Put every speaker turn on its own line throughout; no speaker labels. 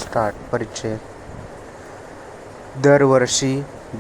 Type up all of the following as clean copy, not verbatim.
Start. परिच्छेद. दरवर्षी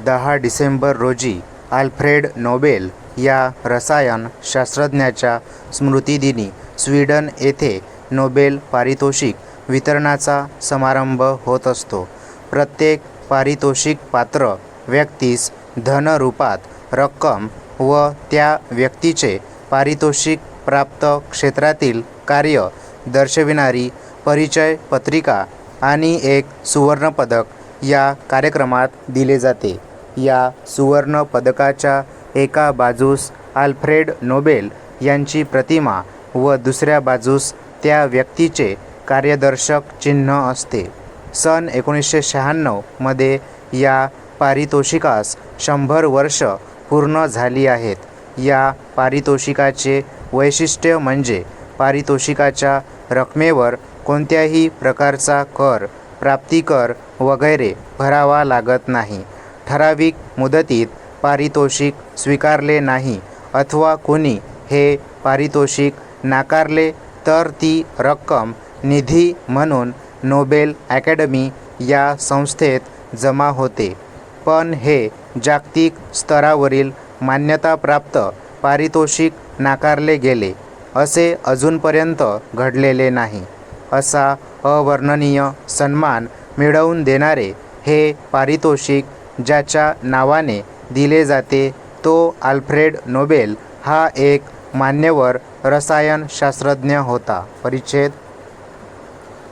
10 डिसेंबर रोजी आल्फ्रेड नोबेल या रसायन शास्त्रज्ञाच्या स्मृतिदिनी स्वीडन येथे नोबेल पारितोषिक वितरणाचा समारंभ होत असतो. प्रत्येक पारितोषिक पात्र व्यक्तीस धनरूपात रक्कम व त्या व्यक्तीचे पारितोषिक प्राप्त क्षेत्रातील कार्य दर्शविणारी परिचय पत्रिका आणि एक सुवर्णपदक या कार्यक्रमात दिले जाते. या सुवर्ण पदकाच्या एका बाजूस आल्फ्रेड नोबेल यांची प्रतिमा व दुसऱ्या बाजूस त्या व्यक्तीचे कार्यदर्शक चिन्ह असते. सन 1996 मध्ये या पारितोषिकास 100 वर्ष पूर्ण झाली आहेत. या पारितोषिकाचे वैशिष्ट्य म्हणजे पारितोषिकाच्या रकमेवर कोणत्याही प्रकारचा कर, प्राप्तिकर वगैरे भरावा लागत नाही. ठराविक मुदतीत पारितोषिक स्वीकारले नाही अथवा कोणी हे पारितोषिक नाकारले तर ती रक्कम निधी म्हणून नोबेल अकॅडमी या संस्थेत जमा होते. पण हे जागतिक स्तरावरील मान्यताप्राप्त पारितोषिक नाकारले गेले असे अजूनपर्यंत घडलेले नाही. असा अवर्णनीय सन्मान मिळवून देणारे हे पारितोषिक ज्याच्या नावाने दिले जाते तो आल्फ्रेड नोबेल हा एक मान्यवर रसायनशास्त्रज्ञ होता. परिच्छेद.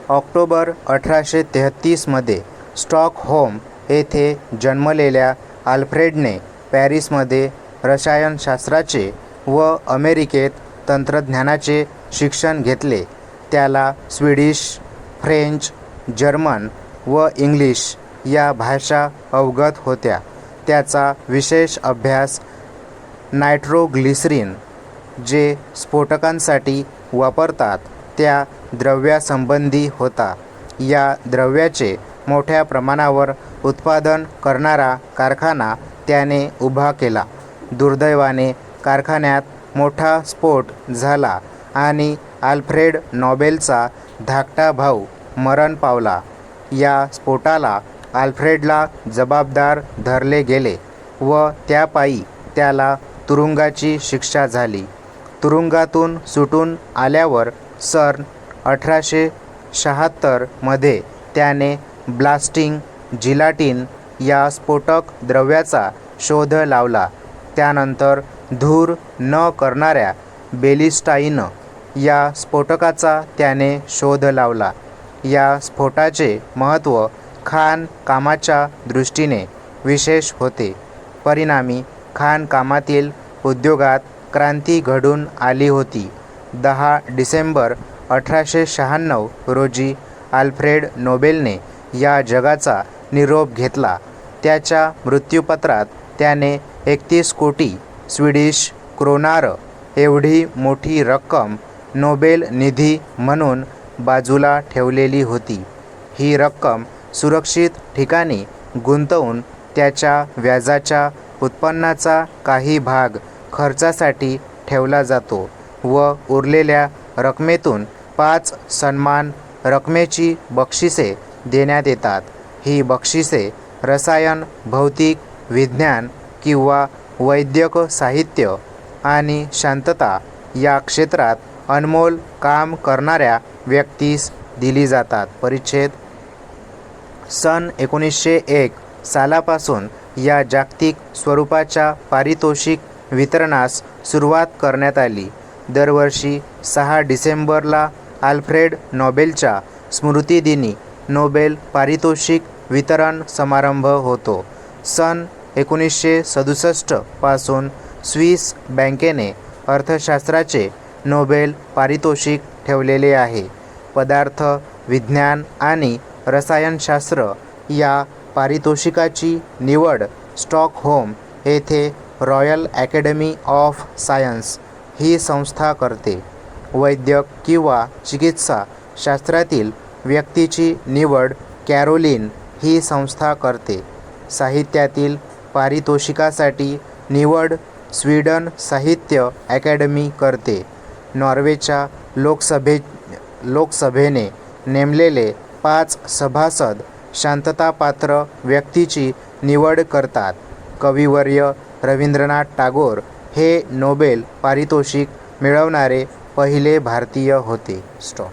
ऑक्टोबर 1833 मध्ये स्टॉकहोम येथे जन्मलेल्या आल्फ्रेडने पॅरिसमध्ये रसायनशास्त्राचे व अमेरिकेत तंत्रज्ञानाचे शिक्षण घेतले. त्याला स्वीडिश, फ्रेंच, जर्मन व इंग्लिश या भाषा अवगत होत्या. त्याचा विशेष अभ्यास नायट्रोग्लिसरीन जे स्फोटकांसाठी वापरतात त्या द्रव्यासंबंधी होता. या द्रव्याचे मोठ्या प्रमाणावर उत्पादन करणारा कारखाना त्याने उभा केला. दुर्दैवाने कारखान्यात मोठा स्फोट झाला आणि आल्फ्रेड नोबेलचा धाकटा भाऊ मरण पावला. या स्फोटाला आल्फ्रेडला जबाबदार धरले गेले व त्यापायी त्याला तुरुंगाची शिक्षा झाली. तुरुंगातून सुटून आल्यावर सन 1876 मध्ये त्याने ब्लास्टिंग जिलाटिन या स्फोटक द्रव्याचा शोध लावला. त्यानंतर धूर न करणाऱ्या बेलिस्टाईन या स्फोटकाचा त्याने शोध लावला. या स्फोटाचे महत्त्व खाणकामाच्या दृष्टीने विशेष होते. परिणामी खाणकामातील उद्योगात क्रांती घडून आली होती. 10 डिसेंबर 1896 रोजी आल्फ्रेड नोबेलने या जगाचा निरोप घेतला. त्याच्या मृत्यूपत्रात त्याने 31 कोटी स्वीडिश क्रोनार एवढी मोठी रक्कम नोबेल निधी म्हणून बाजूला ठेवलेली होती. ही रक्कम सुरक्षित ठिकाणी गुंतवून त्याच्या व्याजाच्या उत्पन्नाचा काही भाग खर्चासाठी ठेवला जातो व उरलेल्या रकमेतून 5 सन्मान रकमेची बक्षिसे देण्यात येतात. ही बक्षिसे रसायन, भौतिक विज्ञान किंवा वैद्यक साहित्य आणि शांतता या क्षेत्रात अनमोल काम करणाऱ्या व्यक्तीस दिली जातात. परिच्छेद. सन 1901 सालापासून या जागतिक स्वरूपाच्या पारितोषिक वितरणास सुरुवात करण्यात आली. दरवर्षी 6 डिसेंबरला आल्फ्रेड नोबेलच्या स्मृतिदिनी नोबेल पारितोषिक वितरण समारंभ होतो. सन 1967 पासून स्विस बँकेने अर्थशास्त्राचे नोबेल पारितोषिक ठेवलेले आहे. पदार्थ विज्ञान आणि रसायनशास्त्र या पारितोषिकाची निवड स्टॉकहोम येथे रॉयल अकॅडमी ऑफ सायन्स ही संस्था करते. वैद्यक किंवा चिकित्सा शास्त्रातील व्यक्तीची निवड कॅरोलिन ही संस्था करते. साहित्यातील पारितोषिकासाठी निवड स्वीडन साहित्य अकॅडमी करते. नॉर्वेच्या लोकसभेने नेमलेले 5 सभासद शांततापात्र व्यक्तीची निवड करतात. कविवर्य रवींद्रनाथ टागोर हे नोबेल पारितोषिक मिळवणारे पहिले भारतीय होते. स्टॉप.